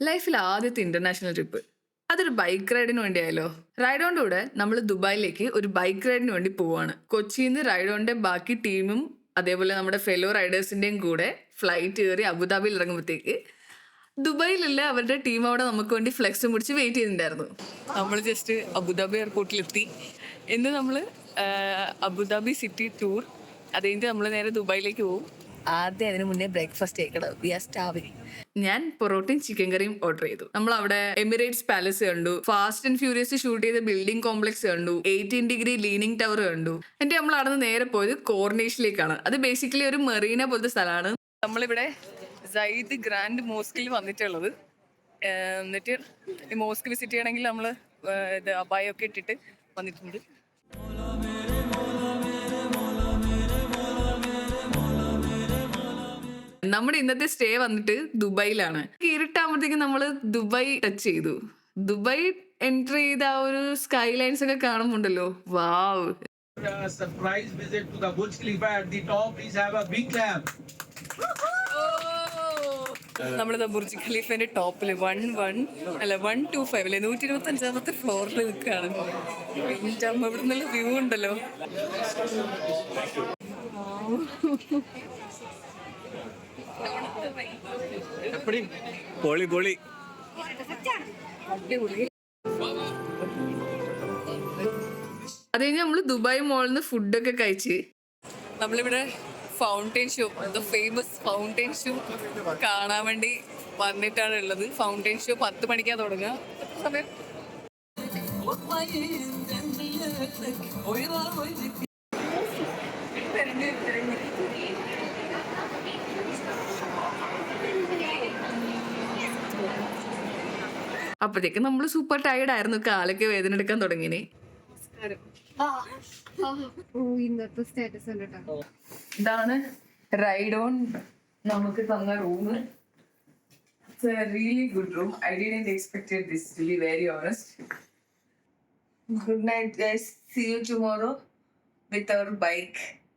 ലൈഫിൽ ആദ്യത്തെ international trip. അതൊരു ബൈക്ക് റൈഡിന് വേണ്ടിയായല്ലോ. റൈഡോന്റെ കൂടെ നമ്മൾ ദുബായിലേക്ക് ഒരു ബൈക്ക് റൈഡിന് വേണ്ടി പോവാണ്. കൊച്ചിയിൽ നിന്ന് റൈഡോന്റെ ബാക്കി ടീമും അതേപോലെ നമ്മുടെ ഫെലോ റൈഡേഴ്സിന്റെയും കൂടെ ഫ്ലൈറ്റ് കയറി അബുദാബിയിൽ ഇറങ്ങുമ്പോഴത്തേക്ക് ദുബായിലുള്ള അവരുടെ ടീം അവിടെ നമുക്ക് വേണ്ടി ഫ്ലെക്സും പിടിച്ച് വെയിറ്റ് ചെയ്തിട്ടുണ്ടായിരുന്നു. നമ്മൾ ജസ്റ്റ് അബുദാബി എയർപോർട്ടിലെത്തി. ഇന്ന് നമ്മൾ അബുദാബി സിറ്റി ടൂർ, അത് കഴിഞ്ഞിട്ട് നമ്മൾ നേരെ ദുബായിലേക്ക് പോകും. ആദ്യം അതിന് മുന്നേ ബ്രേക്ക്ഫാസ്റ്റ് കഴിക്കണം. We are starving. ഞാൻ പൊറോട്ടയും ചിക്കൻ കറിയും ഓർഡർ ചെയ്തു. നമ്മൾ അവിടെ എമിറേറ്റ്സ് പാലസ് കണ്ടു, ഫാസ്റ്റ് ആൻഡ് ഫ്യൂരിയസ് ഷൂട്ട് ചെയ്ത ബിൽഡിംഗ് കോംപ്ലക്സ് കണ്ടു, 18 ഡിഗ്രി ലീനിങ് ടവർ കണ്ടു. എന്നിട്ട് നമ്മൾ അവിടെ നിന്ന് നേരെ പോയത് കോർണേഷിലേക്കാണ്. അത് ബേസിക്കലി ഒരു മെറീന പോലത്തെ സ്ഥലമാണ്. നമ്മളിവിടെ സയ്യിദ് ഗ്രാൻഡ് മോസ്കിൽ വന്നിട്ടുള്ളത്. എന്നിട്ട് ഈ മോസ്ക് വിസിറ്റ് ചെയ്യണമെങ്കിൽ നമ്മൾ അബായൊക്കെ ഇട്ടിട്ട് വന്നിട്ടുണ്ട്. നമ്മുടെ ഇന്നത്തെ സ്റ്റേ വന്നിട്ട് ദുബായിലാണ്. ഇരുട്ടാകുമ്പോഴത്തേക്കും നമ്മൾ ദുബായ് ടച്ച് ചെയ്തു. ദുബായ് എൻറ്റർ ചെയ്ത ആ ഒരു സ്കൈ ലൈൻസ് ഒക്കെ കാണുന്നുണ്ടല്ലോ, വാവ്. Surprise visit to the Burj Khalifa at the top. Please have a big clap. നമ്മളിതാ ബുർജ് ഖലീഫിന്റെ ടോപ്പില് 125 അല്ലെ 125ാമത്തെ ഫ്ലോറിൽ നിൽക്കുകയാണ്. ഇവിടെ നല്ല വ്യൂ ഉണ്ടല്ലോ. പൊളി പൊളി. അത് കഴിഞ്ഞ് നമ്മള് ദുബായ് മോളിൽ നിന്ന് ഫുഡൊക്കെ കഴിച്ച് നമ്മളിവിടെ fountain show, famous fountain show കാണാൻ വേണ്ടി വന്നിട്ടാണ് ഉള്ളത്. ഫൗണ്ടെയിൻ ഷോ 10 മണിക്കാണ് തുടങ്ങുക. സമയം അപ്പോഴത്തേക്ക് നമ്മൾ സൂപ്പർ ടയർഡ് ആയിരുന്നു. കാലൊക്കെ വേദന എടുക്കാൻ തുടങ്ങിനെ. ഇതാണ് റൈഡ് ഓൺ നമുക്ക് തന്ന room. It's a really good room. I didn't expect this, to be very honest. Good night guys. See you tomorrow with our bike.